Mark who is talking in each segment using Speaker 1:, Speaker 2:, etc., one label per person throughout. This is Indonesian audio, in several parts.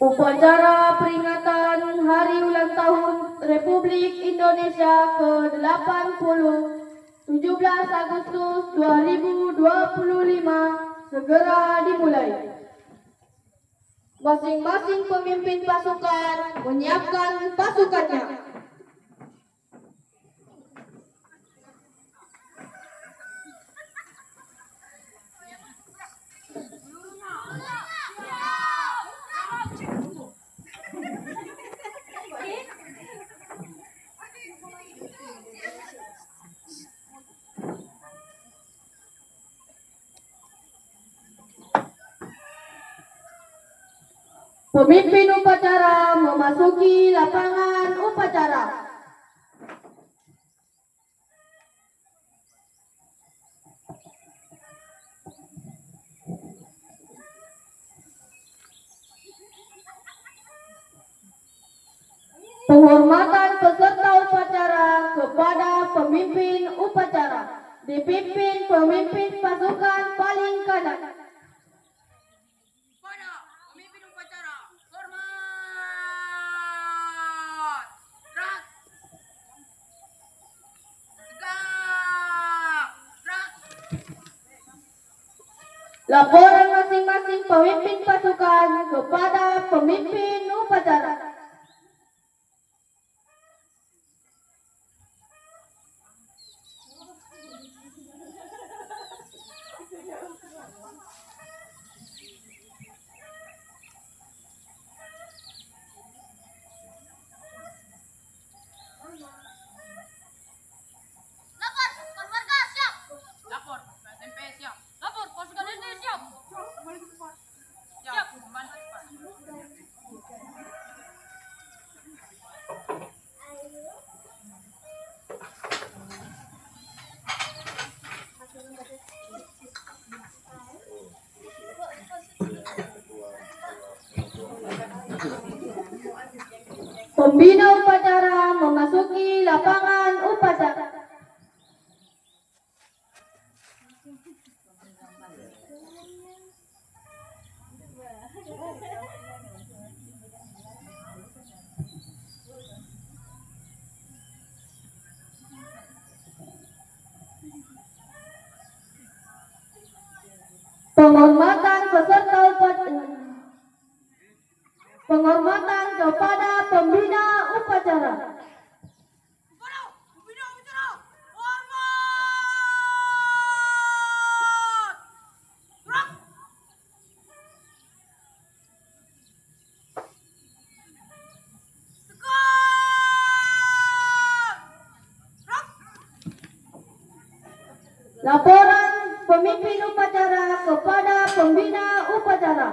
Speaker 1: Upacara peringatan Hari Ulang Tahun Republik Indonesia ke-80 17 Agustus 2025 segera dimulai. Masing-masing pemimpin pasukan menyiapkan pasukannya. Pemimpin upacara memasuki lapangan upacara. Penghormatan peserta upacara kepada pemimpin upacara dipimpin pemimpin pasukan paling kanan. Laporan masing-masing pemimpin pasukan kepada pemimpin upacara. Pembina upacara memasuki lapangan upacara. Penghormatan kepada pembina upacara. Laporan pemimpin upacara kepada pembina upacara.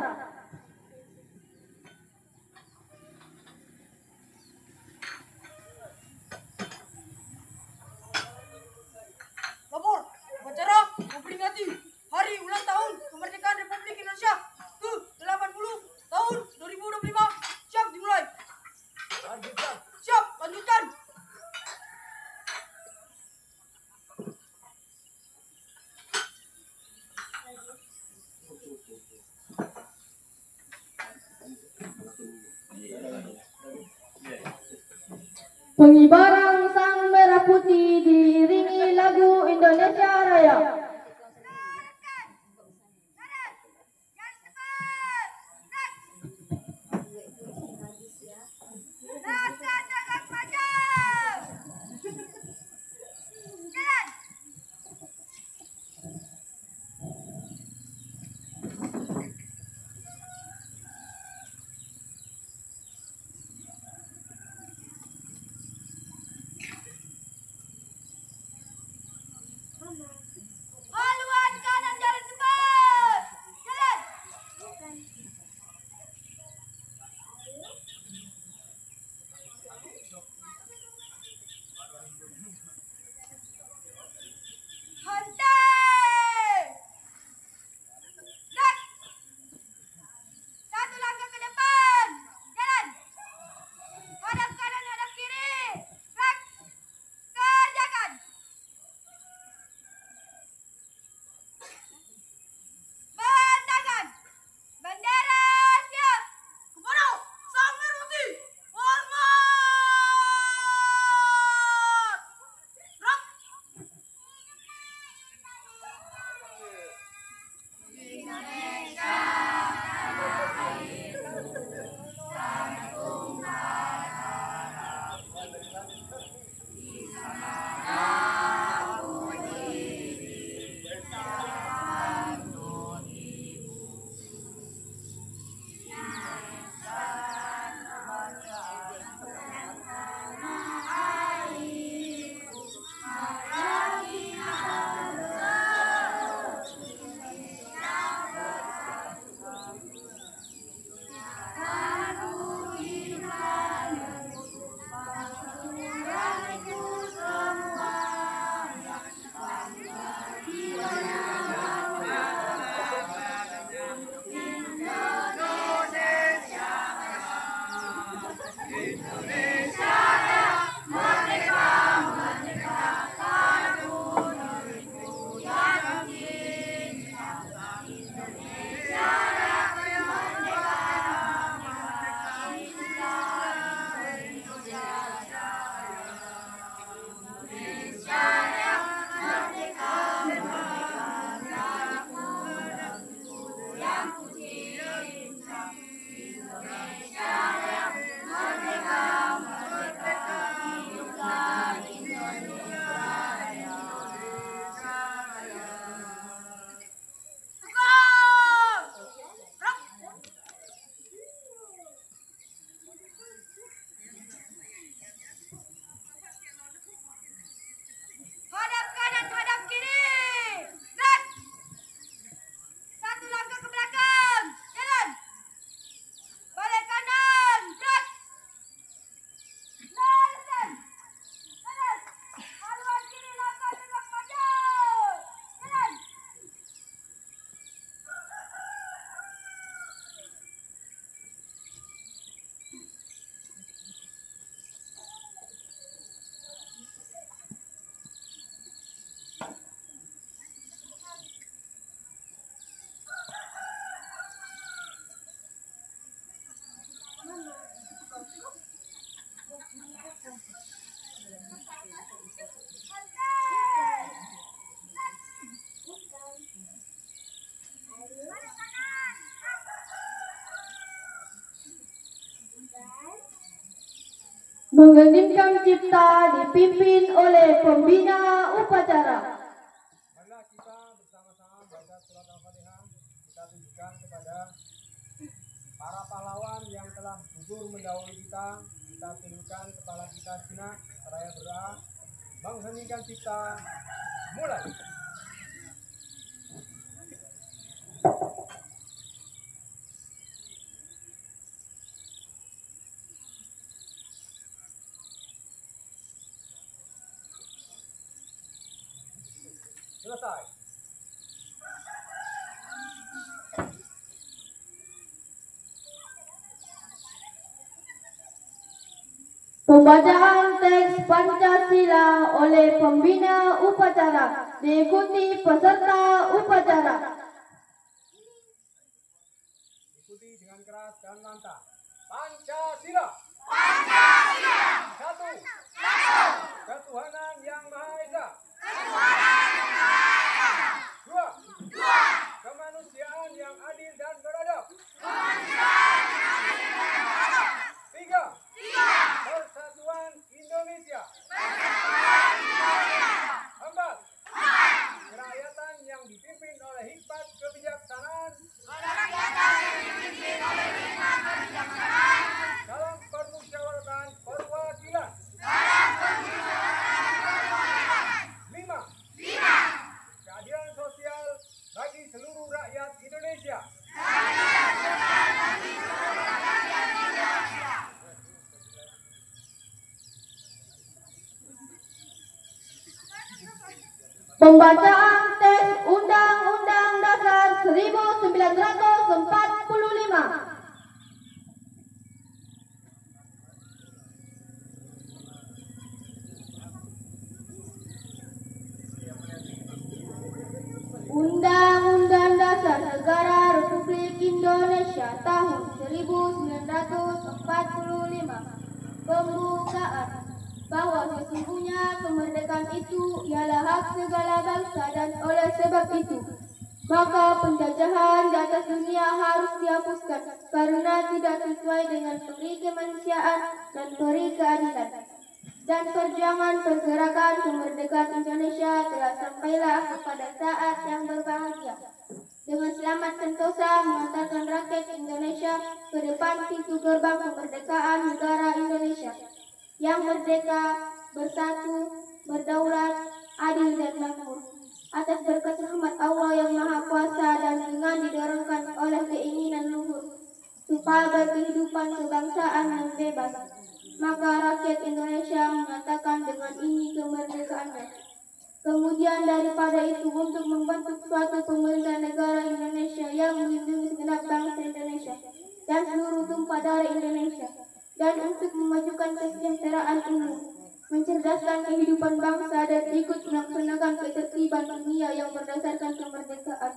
Speaker 2: Lapor, upacara memperingati Hari Ulang Tahun Kemerdekaan Republik Indonesia ke-80 tahun 2025. Siap dimulai. Siap, lanjutkan.
Speaker 1: Pengibaran sang merah putih diiringi lagu Indonesia Raya. Mengheningkan cipta dipimpin oleh pembina upacara.
Speaker 3: Marilah kita bersama-sama baca surat Al-Fatihah. Kita tunjukkan kepada para pahlawan yang telah gugur mendahului kita. Kita tundukkan kepala kita sejenak, seraya berdoa. Mengheningkan cipta, mulai. Selesai.
Speaker 1: Pembacaan teks Pancasila oleh pembina upacara diikuti peserta upacara.
Speaker 3: Ikuti dengan keras dan lantang. Pancasila. Pancasila. Satu. Ketuhanan yang Maha Esa. Dua. Kemanusiaan yang adil dan beradab. Tiga. Persatuan Indonesia. Empat. Kerakyatan yang dipimpin oleh hikmat kebijaksanaan. Dalam permusyawaratan perwakilan. Lima. Keadilan sosial bagi seluruh rakyat Indonesia.
Speaker 1: Pembacaan teks Undang-Undang Dasar 1945. Undang-Undang Dasar Negara Republik Indonesia tahun 1945. Pembukaan bahwa sesungguhnya kemerdekaan itu ialah hak segala bangsa dan oleh sebab itu maka penjajahan di atas dunia harus dihapuskan karena tidak sesuai dengan peri kemanusiaan dan peri keadilan. Dan perjuangan pergerakan kemerdekaan Indonesia telah sampailah kepada saat yang berbahagia. Dengan selamat sentosa mengantarkan rakyat Indonesia ke depan pintu gerbang kemerdekaan negara Indonesia yang merdeka, bersatu, berdaulat, adil dan makmur. Atas berkat rahmat Allah yang Maha Kuasa dan dengan didorongkan oleh keinginan luhur supaya berkehidupan kebangsaan yang bebas, maka rakyat Indonesia mengatakan dengan ini kemerdekaannya. Kemudian daripada itu untuk membentuk suatu pemerintah negara Indonesia yang melindungi segenap bangsa Indonesia dan seluruh tumpah darah Indonesia, dan untuk memajukan kesejahteraan umum, mencerdaskan kehidupan bangsa dan ikut melaksanakan ketertiban dunia yang berdasarkan kemerdekaan,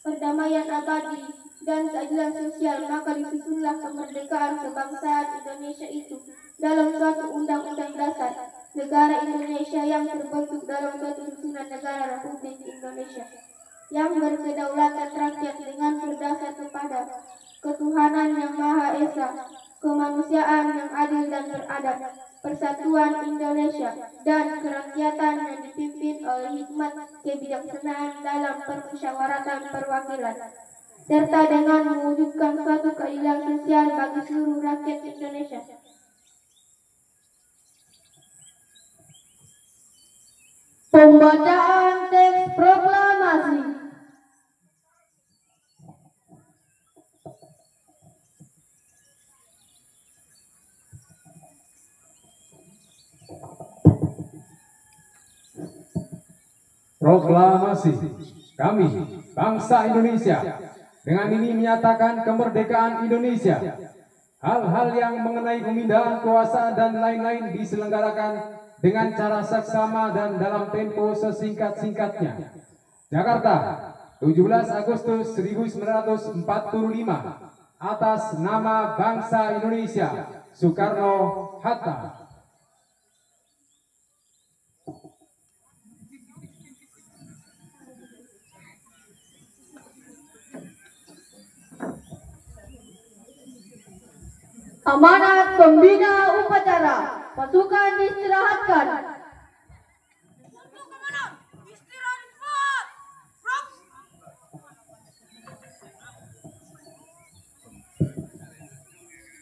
Speaker 1: perdamaian abadi, dan keadilan sosial, maka disusunlah kemerdekaan kebangsaan Indonesia itu dalam suatu undang-undang dasar negara Indonesia yang terbentuk dalam suatu susunan negara Republik Indonesia yang berkedaulatan rakyat dengan berdasar kepada ketuhanan yang Maha Esa, kemanusiaan yang adil dan beradab, persatuan Indonesia, dan kerakyatan yang dipimpin oleh hikmat kebijaksanaan dalam permusyawaratan perwakilan, serta dengan mewujudkan suatu keadilan sosial bagi seluruh rakyat Indonesia. Pembacaan teks proklamasi.
Speaker 3: Proklamasi. Kami, bangsa Indonesia, dengan ini menyatakan kemerdekaan Indonesia. Hal-hal yang mengenai pemindahan kuasa dan lain-lain diselenggarakan dengan cara seksama dan dalam tempo sesingkat-singkatnya. Jakarta, 17 Agustus 1945. Atas nama bangsa Indonesia, Soekarno-Hatta.
Speaker 1: Amanat pembina upacara. Pasukan diistirahatkan.
Speaker 2: Untuk kemana? Istirahat di tempat. Brak.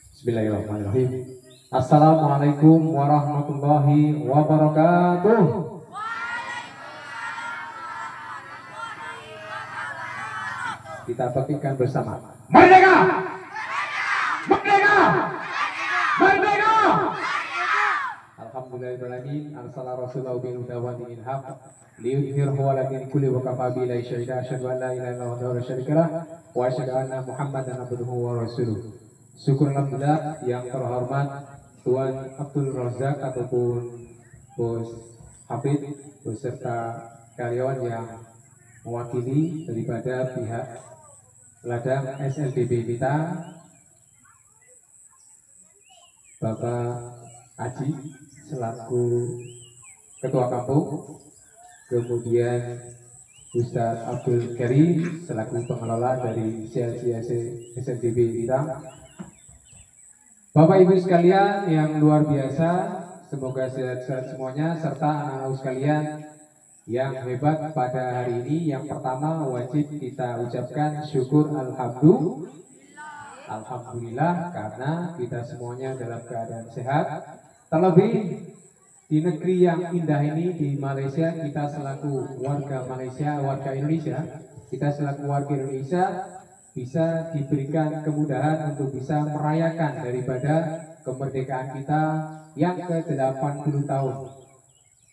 Speaker 3: Bismillahirrahmanirrahim. Assalamualaikum warahmatullahi wabarakatuh. Kita bangkitkan bersama. Merdeka! Merdeka! Merdeka! Alhamdulillahirrahmanirrahim. Arsala rasulahu bil huda wa dinil haq liyudhhirahu 'ala dini kulli wa kafa billahi syahida. Asyhadu an la ilaha illallah wahdahu la syarika lah wa asyhadu anna Muhammadan abduhu wa rasuluh. Syukur alhamdulillah yang terhormat Tuan Abdul Razak ataupun Bos Hafid beserta karyawan yang mewakili daripada pihak ladang SLDB kita, Bapak Aji selaku Ketua Kampung, kemudian Ustadz Abdul Karim selaku pengelola dari CLCAC SLDB kita, Bapak Ibu sekalian yang luar biasa, semoga sehat-sehat semuanya, serta anak-anak sekalian yang hebat pada hari ini. Yang pertama wajib kita ucapkan syukur Alhamdulillah karena kita semuanya dalam keadaan sehat. Terlebih di negeri yang indah ini, di Malaysia, kita selaku warga Malaysia, warga Indonesia, kita selaku warga Indonesia bisa diberikan kemudahan untuk bisa merayakan daripada kemerdekaan kita yang ke-80 tahun.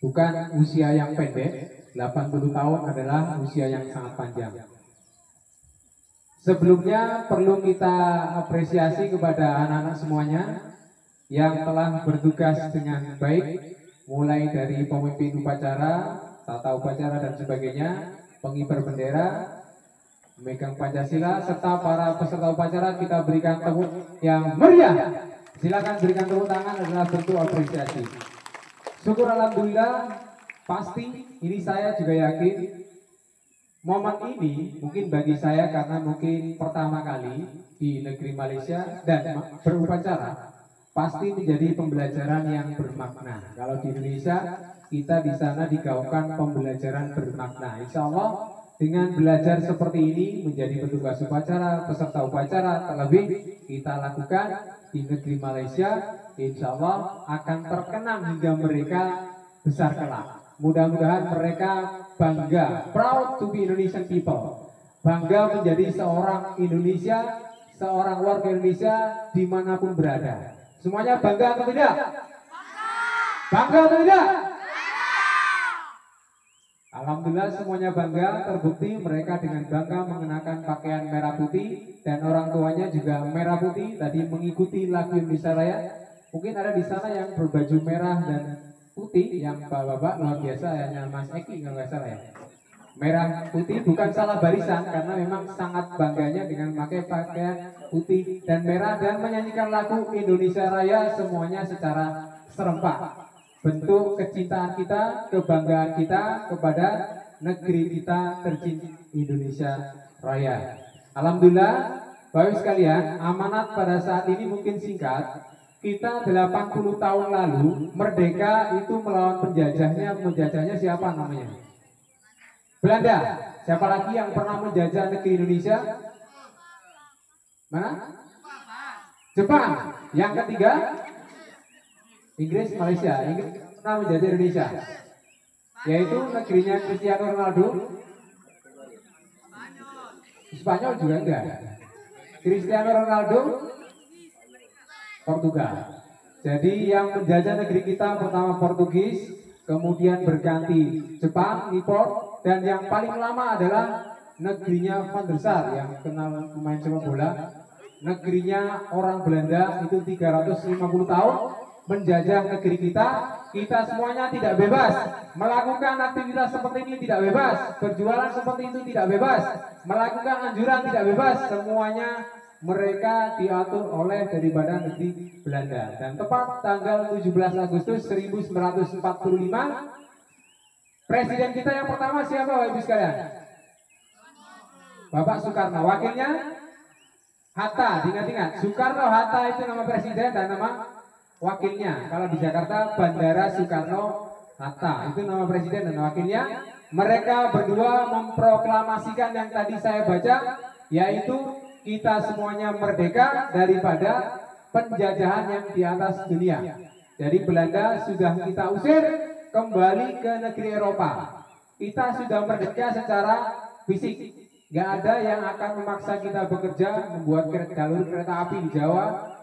Speaker 3: Bukan usia yang pendek, 80 tahun adalah usia yang sangat panjang. Sebelumnya perlu kita apresiasi kepada anak-anak semuanya yang telah bertugas dengan baik, mulai dari pemimpin upacara, tata upacara dan sebagainya, pengibar bendera, memegang Pancasila, serta para peserta upacara. Kita berikan tepuk yang meriah. Silakan berikan tepuk tangan adalah bentuk apresiasi. Syukur alhamdulillah, pasti ini saya juga yakin momen ini mungkin bagi saya karena mungkin pertama kali di negeri Malaysia dan berupacara, pasti menjadi pembelajaran yang bermakna. Kalau di Indonesia kita di sana digaungkan pembelajaran bermakna. Insya Allah dengan belajar seperti ini menjadi petugas upacara, peserta upacara, terlebih kita lakukan di negeri Malaysia, insya Allah akan terkenang hingga mereka besar kelak. Mudah-mudahan mereka bangga, proud to be Indonesian people, bangga menjadi seorang Indonesia, seorang warga Indonesia dimanapun berada. Semuanya bangga atau tidak? Bangga atau tidak? Alhamdulillah semuanya bangga, terbukti mereka dengan bangga mengenakan pakaian merah putih dan orang tuanya juga merah putih. Tadi mengikuti lagu Indonesia Raya. Mungkin ada di sana yang berbaju merah dan putih, yang bapak-bapak luar biasa, hanya Mas Eki kalau nggak salah ya. Merah putih bukan salah barisan karena memang sangat bangganya dengan memakai pakaian putih dan merah dan menyanyikan lagu Indonesia Raya semuanya secara serempak. Bentuk kecintaan kita, kebanggaan kita kepada negeri kita tercinta Indonesia Raya. Alhamdulillah, Bapak sekalian, amanat pada saat ini mungkin singkat. Kita 80 tahun lalu merdeka itu melawan menjajahnya siapa namanya? Belanda. Siapa lagi yang pernah menjajah negeri Indonesia? Mana? Jepang. Yang ketiga? Inggris, Malaysia. Inggris pernah menjajah Indonesia, yaitu negerinya Cristiano Ronaldo. Spanyol juga enggak. Cristiano Ronaldo Portugal. Jadi yang menjajah negeri kita pertama Portugis, kemudian berganti Jepang, Nippon, dan yang paling lama adalah negerinya Van der Sar yang kenal pemain sepak bola. Negerinya orang Belanda itu 350 tahun menjajah negeri kita. Kita semuanya tidak bebas melakukan aktivitas seperti ini, tidak bebas berjualan seperti itu, tidak bebas melakukan anjuran, tidak bebas. Semuanya mereka diatur oleh daripada negeri Belanda. Dan tepat tanggal 17 Agustus 1945 presiden kita yang pertama siapa Bapak Ibu sekalian? Bapak Soekarno. Wakilnya Hatta. Ingat-ingat, Soekarno, Hatta itu nama presiden dan nama
Speaker 4: wakilnya. Kalau di Jakarta Bandara Soekarno-Hatta, itu nama presiden dan wakilnya. Mereka berdua memproklamasikan yang tadi saya baca, yaitu kita semuanya merdeka daripada penjajahan yang di atas dunia. Jadi Belanda sudah kita usir kembali ke negeri Eropa. Kita sudah merdeka secara fisik. Gak ada yang akan memaksa kita bekerja, membuat jalur kereta api di Jawa,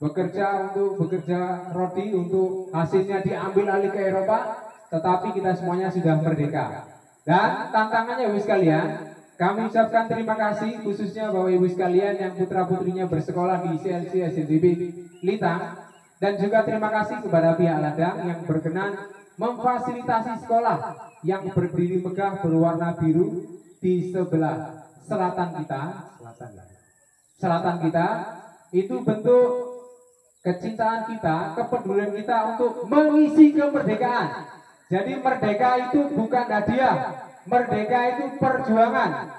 Speaker 4: bekerja rodi untuk hasilnya diambil alih ke Eropa, tetapi kita semuanya sudah merdeka. Dan tantangannya Ibu sekalian, kami ucapkan terima kasih khususnya Bapak Ibu sekalian yang putra-putrinya bersekolah di CLC SNTB Litang, dan juga terima kasih kepada pihak ladang yang berkenan memfasilitasi sekolah yang berdiri megah berwarna biru di sebelah selatan kita. Itu bentuk kecintaan kita, kepedulian kita untuk mengisi kemerdekaan. Jadi merdeka itu bukan hadiah, merdeka itu perjuangan.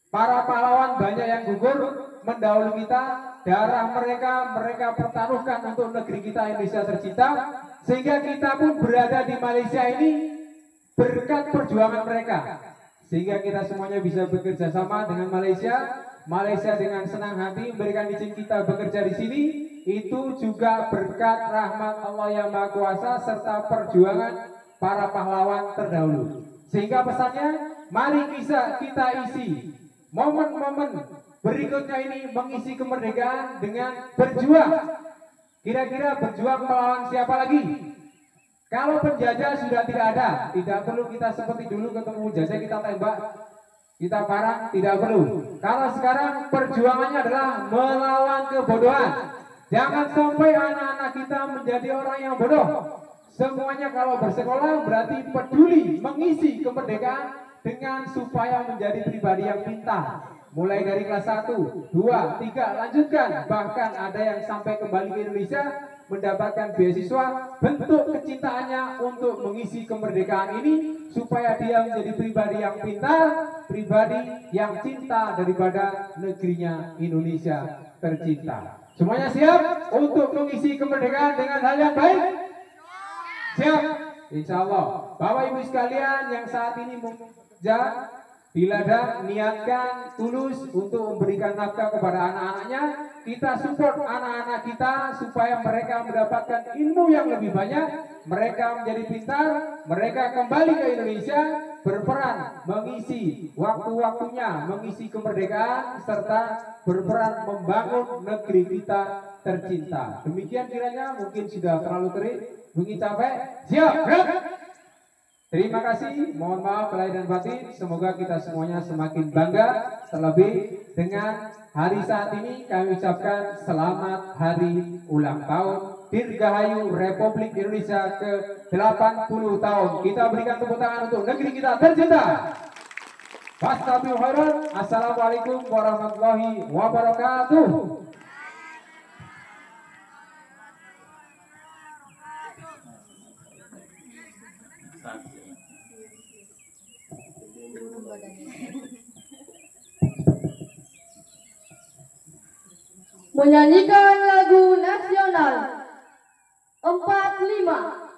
Speaker 4: Para pahlawan banyak yang gugur mendahului kita, darah mereka pertaruhkan untuk negeri kita Indonesia tercinta, sehingga kita pun berada di Malaysia ini berkat perjuangan mereka. Sehingga kita semuanya bisa bekerja sama dengan Malaysia. Malaysia dengan senang hati memberikan izin kita bekerja di sini, itu juga berkat rahmat Allah yang Maha Kuasa serta perjuangan para pahlawan terdahulu. Sehingga pesannya, mari kita isi momen-momen berikutnya ini mengisi kemerdekaan dengan berjuang. Kira-kira berjuang melawan siapa lagi? Kalau penjajah sudah tidak ada, tidak perlu kita seperti dulu ketemu penjajah kita tembak, kita parang, tidak perlu. Karena sekarang perjuangannya adalah melawan kebodohan. Jangan sampai anak-anak kita menjadi orang yang bodoh. Semuanya kalau bersekolah berarti peduli mengisi kemerdekaan dengan supaya menjadi pribadi yang pintar. Mulai dari kelas 1, 2, 3, lanjutkan. Bahkan ada yang sampai kembali ke Indonesia mendapatkan beasiswa, bentuk kecintaannya untuk mengisi kemerdekaan ini supaya dia menjadi pribadi yang pintar, pribadi yang cinta daripada negerinya Indonesia tercinta. Semuanya siap untuk mengisi kemerdekaan dengan hal yang baik? Siap? Insya Allah. Bapak Ibu sekalian yang saat ini bekerja di ladang, niatkan tulus untuk memberikan nafkah kepada anak-anaknya. Kita support anak-anak kita supaya mereka mendapatkan ilmu yang lebih banyak, mereka menjadi pintar, mereka kembali ke Indonesia, berperan mengisi waktu-waktunya, mengisi kemerdekaan, serta berperan membangun negeri kita tercinta. Demikian kiranya, mungkin sudah terlalu terik, mungkin capek. Siap, gerak! Terima kasih, mohon maaf lahir dan batin. Semoga kita semuanya semakin bangga. Terlebih dengan hari saat ini kami ucapkan selamat hari ulang tahun Dirgahayu Republik Indonesia ke-80 tahun. Kita berikan tepuk tangan untuk negeri kita tercinta. Assalamualaikum warahmatullahi wabarakatuh.
Speaker 1: Menyanyikan lagu nasional 45.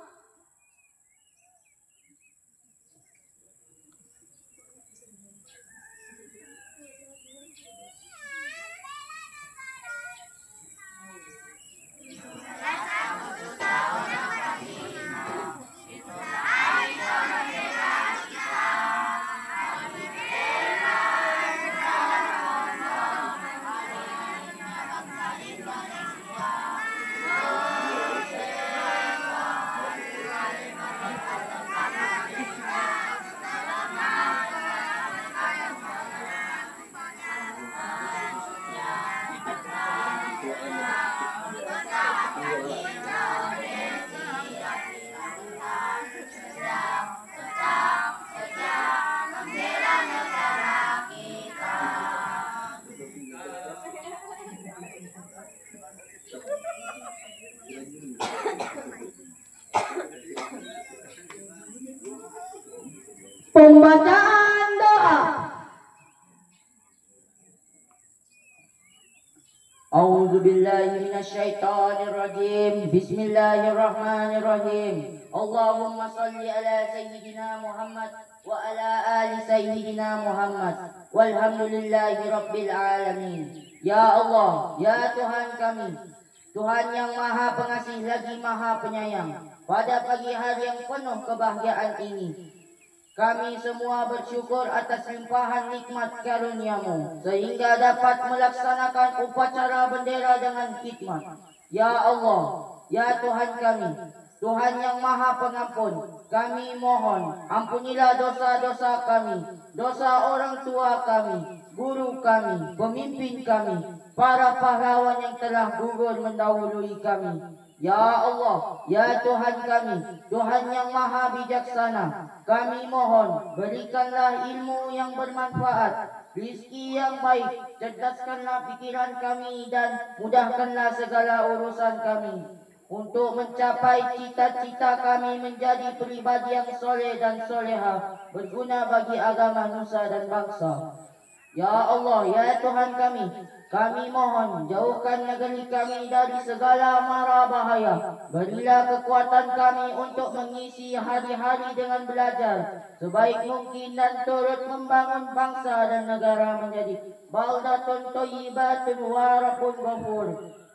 Speaker 2: Oh
Speaker 5: أعوذ بالله من الشيطان الرجيم. بسم الله الرحمن الرحيم. اللهم صل على سيدنا محمد وعلى آل سيدنا محمد والحمد لله رب العالمين. Ya Allah, ya Tuhan kami, Tuhan yang maha pengasih lagi maha penyayang, pada pagi hari yang penuh kebahagiaan ini, kami semua bersyukur atas limpahan nikmat karunia-Mu sehingga dapat melaksanakan upacara bendera dengan khidmat. Ya Allah, ya Tuhan kami, Tuhan yang maha pengampun, kami mohon ampunilah dosa-dosa kami, dosa orang tua kami, guru kami, pemimpin kami, para pahlawan yang telah gugur mendahului kami. Ya Allah, ya Tuhan kami, Tuhan yang maha bijaksana, kami mohon berikanlah ilmu yang bermanfaat, rizki yang baik, cerdaskanlah pikiran kami dan mudahkanlah segala urusan kami untuk mencapai cita-cita kami menjadi pribadi yang soleh dan soleha, berguna bagi agama nusa dan bangsa. Ya Allah, ya Tuhan kami mohon jauhkan negeri kami dari segala mara bahaya. Berilah kekuatan kami untuk mengisi hari-hari dengan belajar sebaik mungkin dan turut membangun bangsa dan negara menjadi baldatun thayyibatun wa rabbun ghafur.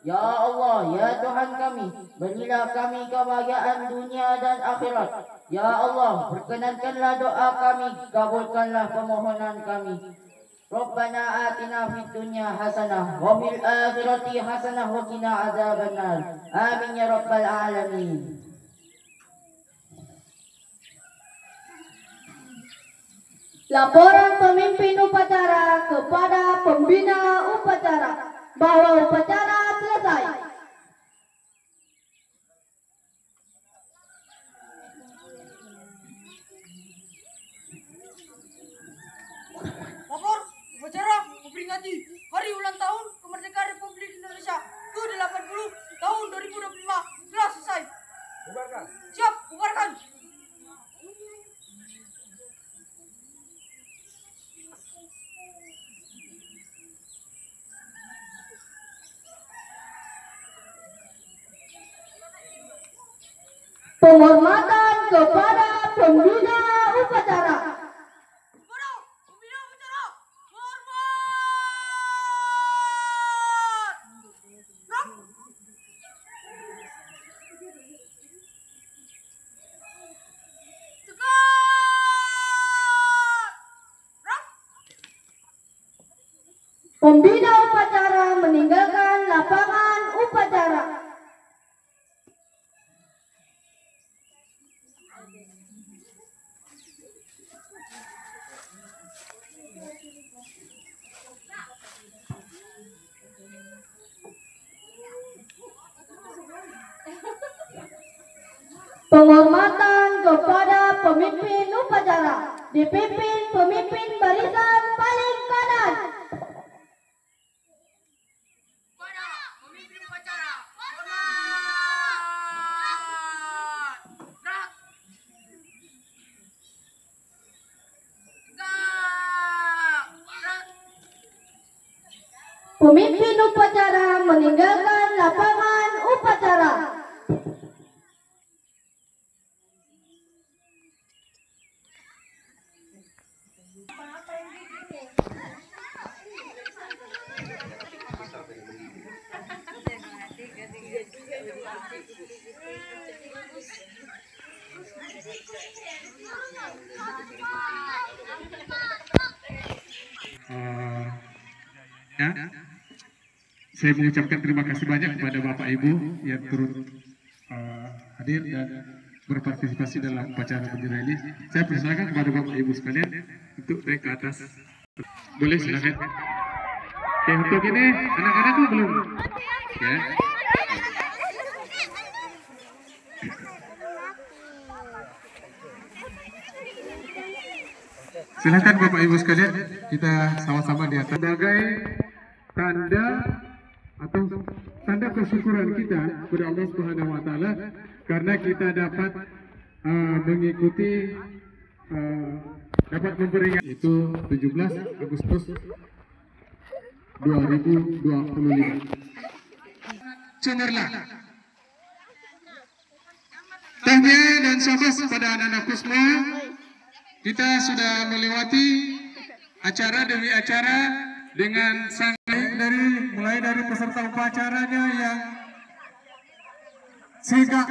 Speaker 5: Ya Allah, ya Tuhan kami, berilah kami kebahagiaan dunia dan akhirat. Ya Allah, perkenankanlah doa kami, kabulkanlah permohonan kami. Rabbana atina fid dunya hasanah wa fil akhirati hasanah wa qina adzabannar. Amin ya rabbal alamin.
Speaker 1: Laporan pemimpin upacara kepada pembina upacara bahwa upacara selesai.
Speaker 2: Lapor upacara memperingati hari ulang tahun kemerdekaan Republik Indonesia ke-80 tahun 2025 telah selesai.
Speaker 3: Bubarkan.
Speaker 2: Siap, bubarkan.
Speaker 1: Penghormatan kepada pembina upacara.
Speaker 2: Kepada pembina upacara, hormat. Rap. Tegak. Rap.
Speaker 1: Pembina upacara meninggalkan lapangan upacara. Penghormatan kepada pemimpin upacara dipimpin pemimpin barisan paling kanan.
Speaker 2: Kepada pemimpin upacara, hormat. Rap. Tegak. Rap.
Speaker 1: Pemimpin upacara meninggalkan lapangan upacara.
Speaker 6: Ya, saya mengucapkan terima kasih banyak kepada Bapak Ibu yang turut hadir dan berpartisipasi dalam upacara bendera ini. Saya persilakan kepada Bapak Ibu sekalian untuk naik ke atas. Boleh silakan. Oke, untuk ini anak-anak tuh belum. Ya. Silakan Bapak Ibu sekalian, kita sama-sama di atas sebagai tanda atau tanda kesyukuran kita kepada Allah Subhanahu wa taala karena kita dapat mengikuti dapat memperingati itu 17 Agustus 2025. Cemerlang. Tahniah dan syabas pada anak-anak Kusma. Kita sudah melewati acara demi acara dengan sangat mulai dari peserta upacaranya yang sigap